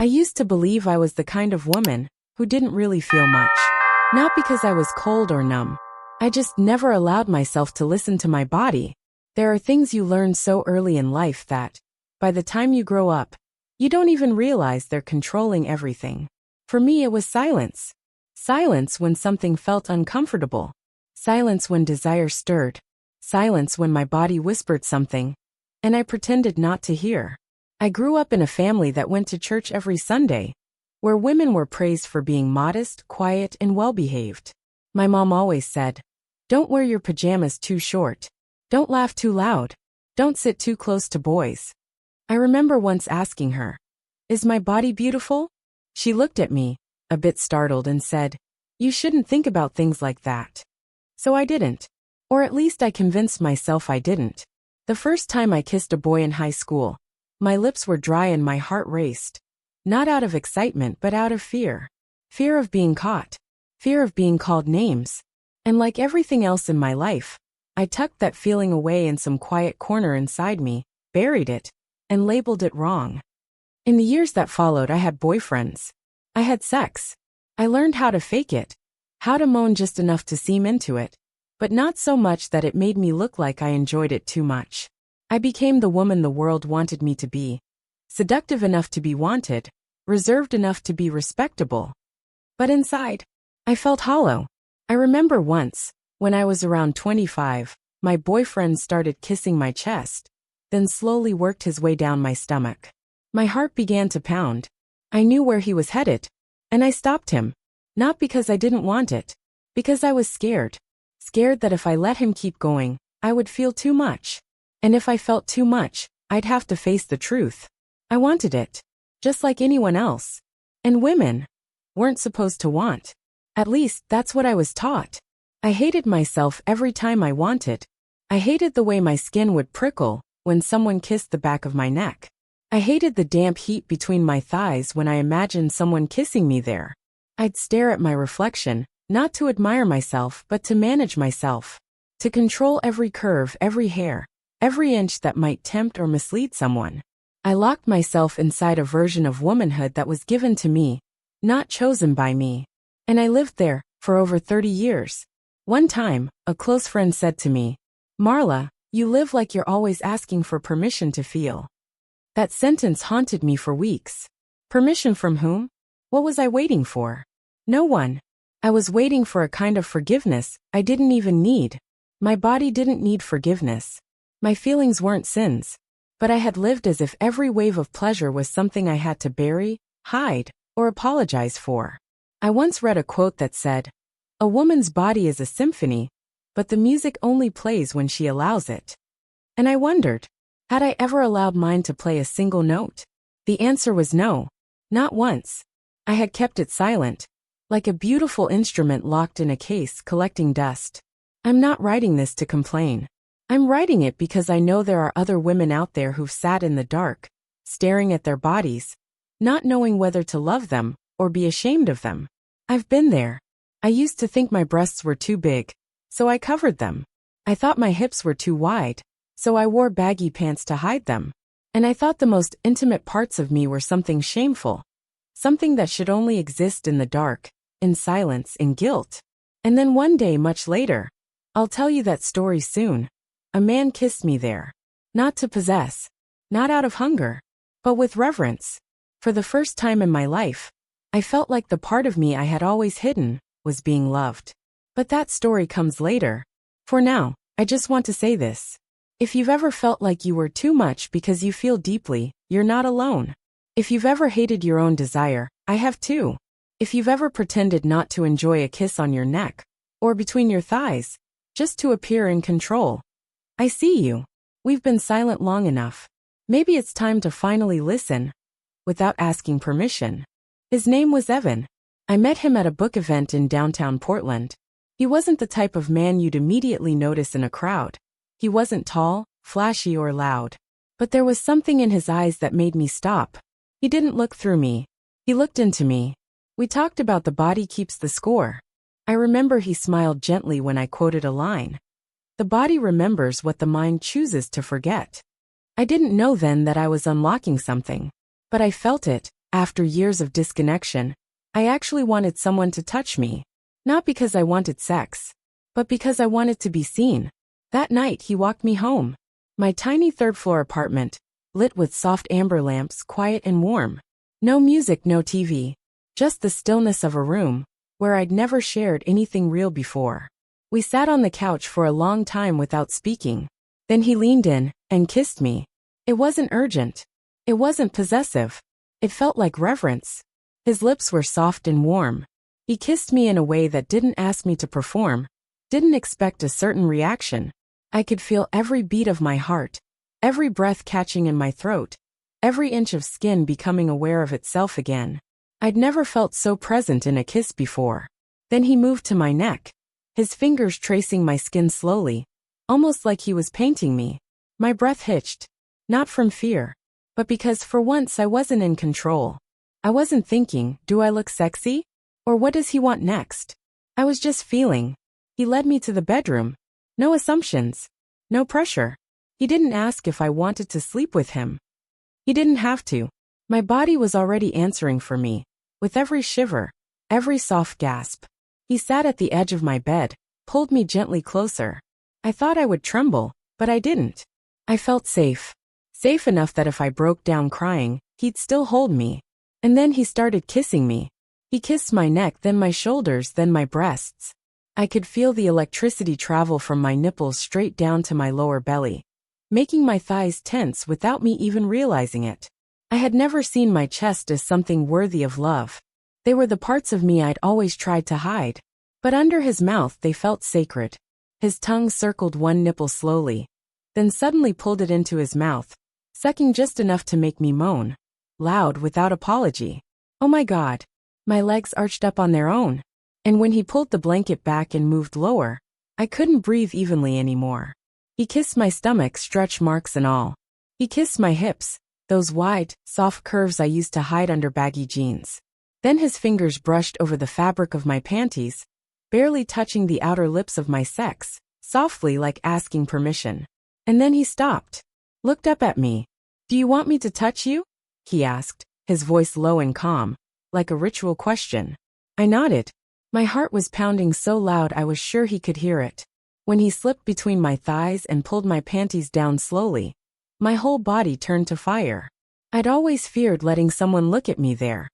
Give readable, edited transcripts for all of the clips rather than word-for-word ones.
used to believe I was the kind of woman who didn't really feel much. Not because I was cold or numb. I just never allowed myself to listen to my body. There are things you learn so early in life that, by the time you grow up, you don't even realize they're controlling everything. For me, it was silence. Silence when something felt uncomfortable. Silence when desire stirred. Silence when my body whispered something, and I pretended not to hear. I grew up in a family that went to church every Sunday, where women were praised for being modest, quiet, and well-behaved. My mom always said, "Don't wear your pajamas too short. Don't laugh too loud. Don't sit too close to boys." I remember once asking her, "Is my body beautiful?" She looked at me, a bit startled, and said, "You shouldn't think about things like that." So I didn't. Or at least I convinced myself I didn't. The first time I kissed a boy in high school, my lips were dry and my heart raced. Not out of excitement but out of fear. Fear of being caught. Fear of being called names. And like everything else in my life, I tucked that feeling away in some quiet corner inside me, buried it, and labeled it wrong. In the years that followed, I had boyfriends. I had sex. I learned how to fake it. How to moan just enough to seem into it, but not so much that it made me look like I enjoyed it too much. I became the woman the world wanted me to be. Seductive enough to be wanted, reserved enough to be respectable. But inside, I felt hollow. I remember once, when I was around 25, my boyfriend started kissing my chest, then slowly worked his way down my stomach. My heart began to pound. I knew where he was headed, and I stopped him. Not because I didn't want it, because I was scared. Scared that if I let him keep going, I would feel too much. And if I felt too much, I'd have to face the truth. I wanted it, just like anyone else. And women weren't supposed to want. At least, that's what I was taught. I hated myself every time I wanted. I hated the way my skin would prickle when someone kissed the back of my neck. I hated the damp heat between my thighs when I imagined someone kissing me there. I'd stare at my reflection, not to admire myself but to manage myself. To control every curve, every hair, every inch that might tempt or mislead someone. I locked myself inside a version of womanhood that was given to me, not chosen by me. And I lived there, for over 30 years. One time, a close friend said to me, "Marla, you live like you're always asking for permission to feel." That sentence haunted me for weeks. Permission from whom? What was I waiting for? No one. I was waiting for a kind of forgiveness I didn't even need. My body didn't need forgiveness. My feelings weren't sins. But I had lived as if every wave of pleasure was something I had to bury, hide, or apologize for. I once read a quote that said, "A woman's body is a symphony, but the music only plays when she allows it." And I wondered, had I ever allowed mine to play a single note? The answer was no. Not once. I had kept it silent, like a beautiful instrument locked in a case collecting dust. I'm not writing this to complain. I'm writing it because I know there are other women out there who've sat in the dark, staring at their bodies, not knowing whether to love them or be ashamed of them. I've been there. I used to think my breasts were too big, so I covered them. I thought my hips were too wide, so I wore baggy pants to hide them. And I thought the most intimate parts of me were something shameful, something that should only exist in the dark, in silence, in guilt. And then one day, much later, I'll tell you that story soon. A man kissed me there. Not to possess. Not out of hunger. But with reverence. For the first time in my life, I felt like the part of me I had always hidden was being loved. But that story comes later. For now, I just want to say this. If you've ever felt like you were too much because you feel deeply, you're not alone. If you've ever hated your own desire, I have too. If you've ever pretended not to enjoy a kiss on your neck, or between your thighs, just to appear in control, I see you. We've been silent long enough. Maybe it's time to finally listen, without asking permission. His name was Evan. I met him at a book event in downtown Portland. He wasn't the type of man you'd immediately notice in a crowd. He wasn't tall, flashy, or loud. But there was something in his eyes that made me stop. He didn't look through me. He looked into me. We talked about the body keeps the score. I remember he smiled gently when I quoted a line. The body remembers what the mind chooses to forget. I didn't know then that I was unlocking something. But I felt it, After years of disconnection, I actually wanted someone to touch me. Not because I wanted sex, but because I wanted to be seen. That night he walked me home. My tiny third-floor apartment, lit with soft amber lamps, quiet and warm. No music, no TV. Just the stillness of a room, where I'd never shared anything real before. We sat on the couch for a long time without speaking. Then he leaned in and kissed me. It wasn't urgent. It wasn't possessive. It felt like reverence. His lips were soft and warm. He kissed me in a way that didn't ask me to perform, didn't expect a certain reaction. I could feel every beat of my heart, every breath catching in my throat, every inch of skin becoming aware of itself again. I'd never felt so present in a kiss before. Then he moved to my neck, his fingers tracing my skin slowly, almost like he was painting me. My breath hitched, not from fear, but because for once I wasn't in control. I wasn't thinking, do I look sexy? Or what does he want next? I was just feeling. He led me to the bedroom. No assumptions. No pressure. He didn't ask if I wanted to sleep with him. He didn't have to. My body was already answering for me, with every shiver, every soft gasp. He sat at the edge of my bed, pulled me gently closer. I thought I would tremble, but I didn't. I felt safe. Safe enough that if I broke down crying, he'd still hold me. And then he started kissing me. He kissed my neck, then my shoulders, then my breasts. I could feel the electricity travel from my nipples straight down to my lower belly, making my thighs tense without me even realizing it. I had never seen my chest as something worthy of love. They were the parts of me I'd always tried to hide. But under his mouth they felt sacred. His tongue circled one nipple slowly, then suddenly pulled it into his mouth, sucking just enough to make me moan, loud without apology. Oh my God. My legs arched up on their own. And when he pulled the blanket back and moved lower, I couldn't breathe evenly anymore. He kissed my stomach, stretch marks and all. He kissed my hips, those wide, soft curves I used to hide under baggy jeans. Then his fingers brushed over the fabric of my panties, barely touching the outer lips of my sex, softly like asking permission. And then he stopped, looked up at me. Do you want me to touch you? He asked, his voice low and calm, like a ritual question. I nodded. My heart was pounding so loud I was sure he could hear it. When he slipped between my thighs and pulled my panties down slowly, my whole body turned to fire. I'd always feared letting someone look at me there.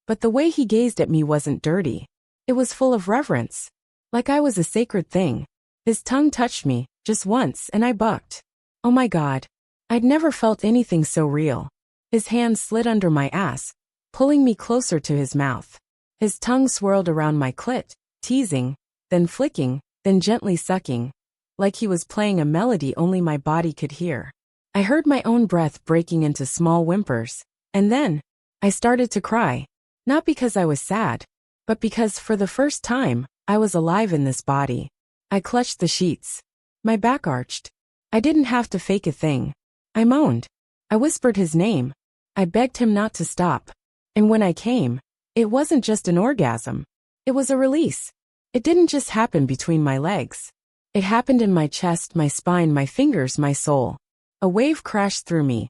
But the way he gazed at me wasn't dirty. It was full of reverence, like I was a sacred thing. His tongue touched me, just once, and I bucked. Oh my God. I'd never felt anything so real. His hand slid under my ass, pulling me closer to his mouth. His tongue swirled around my clit, teasing, then flicking, then gently sucking, like he was playing a melody only my body could hear. I heard my own breath breaking into small whimpers, and then I started to cry, not because I was sad, but because for the first time, I was alive in this body. I clutched the sheets. My back arched. I didn't have to fake a thing. I moaned. I whispered his name. I begged him not to stop. And when I came, it wasn't just an orgasm. It was a release. It didn't just happen between my legs. It happened in my chest, my spine, my fingers, my soul. A wave crashed through me,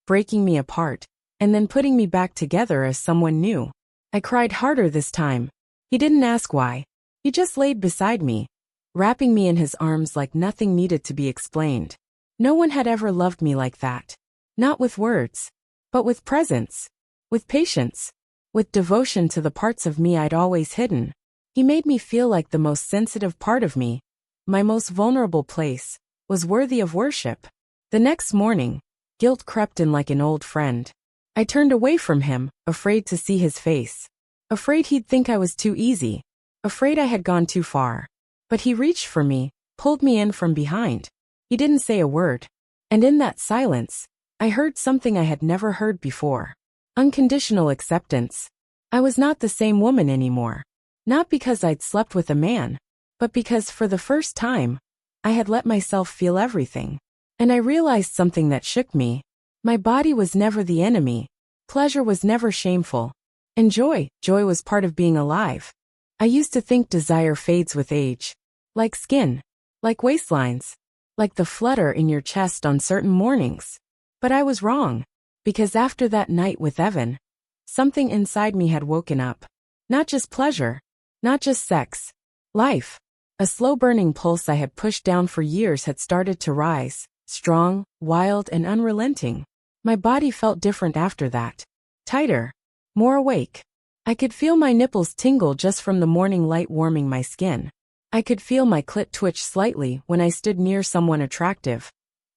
breaking me apart, and then putting me back together as someone new. I cried harder this time. He didn't ask why. He just laid beside me, wrapping me in his arms like nothing needed to be explained. No one had ever loved me like that. Not with words, but with presence, with patience, with devotion to the parts of me I'd always hidden. He made me feel like the most sensitive part of me, my most vulnerable place, was worthy of worship. The next morning, guilt crept in like an old friend. I turned away from him, afraid to see his face. Afraid he'd think I was too easy. Afraid I had gone too far. But he reached for me, pulled me in from behind. He didn't say a word. And in that silence, I heard something I had never heard before. Unconditional acceptance. I was not the same woman anymore. Not because I'd slept with a man, but because for the first time, I had let myself feel everything. And I realized something that shook me. My body was never the enemy. Pleasure was never shameful. And joy was part of being alive. I used to think desire fades with age. Like skin. Like waistlines. Like the flutter in your chest on certain mornings. But I was wrong. Because after that night with Evan, Something inside me had woken up. Not just pleasure. Not just sex. Life. A slow-burning pulse I had pushed down for years had started to rise, strong, wild, and unrelenting. My body felt different after that. Tighter. More awake. I could feel my nipples tingle just from the morning light warming my skin. I could feel my clit twitch slightly when I stood near someone attractive.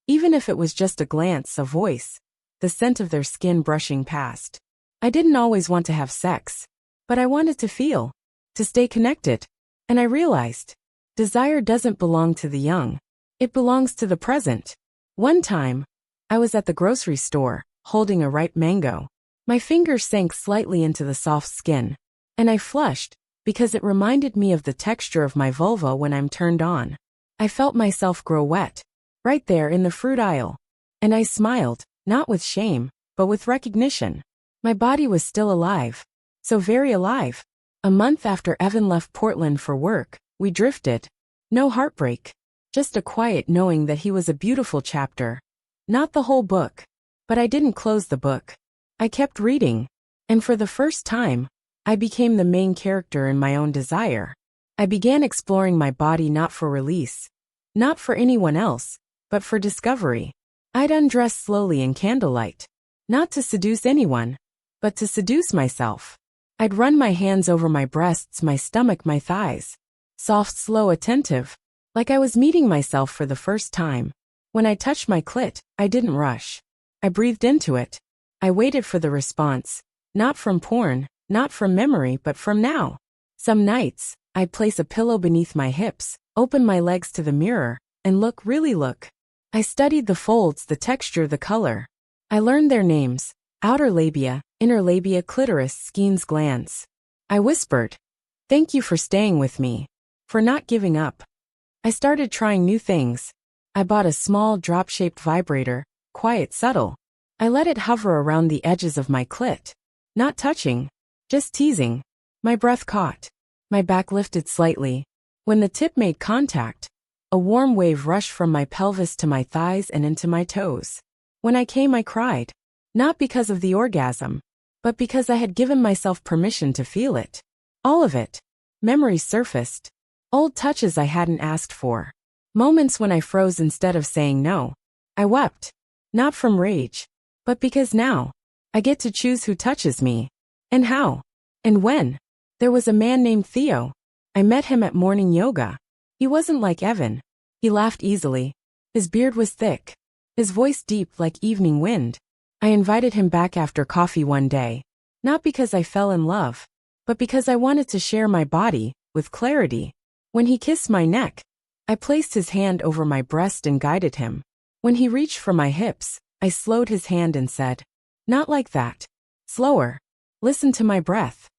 Even if it was just a glance, a voice, the scent of their skin brushing past. I didn't always want to have sex, but I wanted to feel, to stay connected. And I realized, desire doesn't belong to the young. It belongs to the present. One time, I was at the grocery store, holding a ripe mango. My fingers sank slightly into the soft skin, and I flushed, because it reminded me of the texture of my vulva when I'm turned on. I felt myself grow wet, right there in the fruit aisle. And I smiled, not with shame, but with recognition. My body was still alive. So very alive. A month after Evan left Portland for work, we drifted. No heartbreak. Just a quiet knowing that he was a beautiful chapter. Not the whole book. But I didn't close the book. I kept reading. And for the first time, I became the main character in my own desire. I began exploring my body not for release. Not for anyone else, but for discovery. I'd undress slowly in candlelight. Not to seduce anyone, but to seduce myself. I'd run my hands over my breasts, my stomach, my thighs. Soft, slow, attentive. Like I was meeting myself for the first time. When I touched my clit, I didn't rush. I breathed into it. I waited for the response. Not from porn, not from memory, but from now. Some nights, I'd place a pillow beneath my hips, open my legs to the mirror, and really look. I studied the folds, the texture, the color. I learned their names: outer labia, inner labia, clitoris, Skene's glands. I whispered, "Thank you for staying with me. For not giving up." I started trying new things. I bought a small drop-shaped vibrator, quiet, subtle. I let it hover around the edges of my clit. Not touching, just teasing. My breath caught. My back lifted slightly. When the tip made contact, a warm wave rushed from my pelvis to my thighs and into my toes. When I came, I cried. Not because of the orgasm, but because I had given myself permission to feel it. All of it. Memories surfaced. Old touches I hadn't asked for. Moments when I froze instead of saying no. I wept. Not from rage, but because now, I get to choose who touches me. And how. And when. There was a man named Theo. I met him at morning yoga. He wasn't like Evan. He laughed easily. His beard was thick. His voice deep like evening wind. I invited him back after coffee one day. Not because I fell in love, but because I wanted to share my body, with clarity. When he kissed my neck, I placed his hand over my breast and guided him. When he reached for my hips, I slowed his hand and said, "Not like that. Slower. Listen to my breath."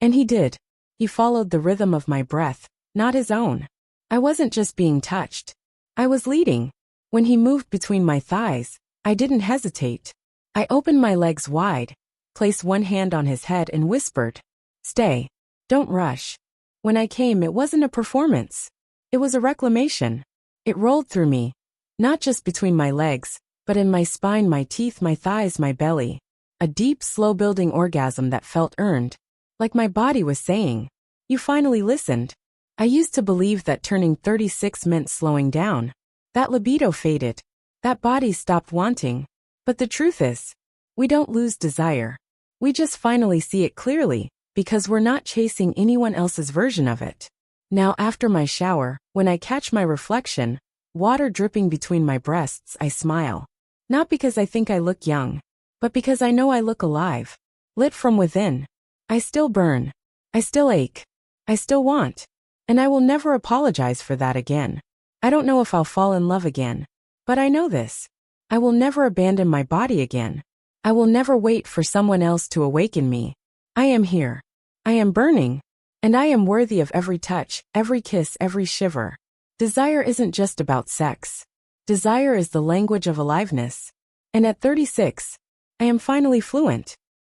And he did. He followed the rhythm of my breath, not his own. I wasn't just being touched. I was leading. When he moved between my thighs, I didn't hesitate. I opened my legs wide, placed one hand on his head and whispered, "Stay. Don't rush." When I came, it wasn't a performance. It was a reclamation. It rolled through me, not just between my legs, but in my spine, my teeth, my thighs, my belly. A deep, slow-building orgasm that felt earned. Like my body was saying, "You finally listened." I used to believe that turning 36 meant slowing down. That libido faded. That body stopped wanting. But the truth is, we don't lose desire. We just finally see it clearly, because we're not chasing anyone else's version of it. Now after my shower, when I catch my reflection, water dripping between my breasts, I smile. Not because I think I look young, but because I know I look alive. Lit from within. I still burn. I still ache. I still want. And I will never apologize for that again. I don't know if I'll fall in love again. But I know this. I will never abandon my body again. I will never wait for someone else to awaken me. I am here. I am burning. And I am worthy of every touch, every kiss, every shiver. Desire isn't just about sex. Desire is the language of aliveness. And at 36, I am finally fluent.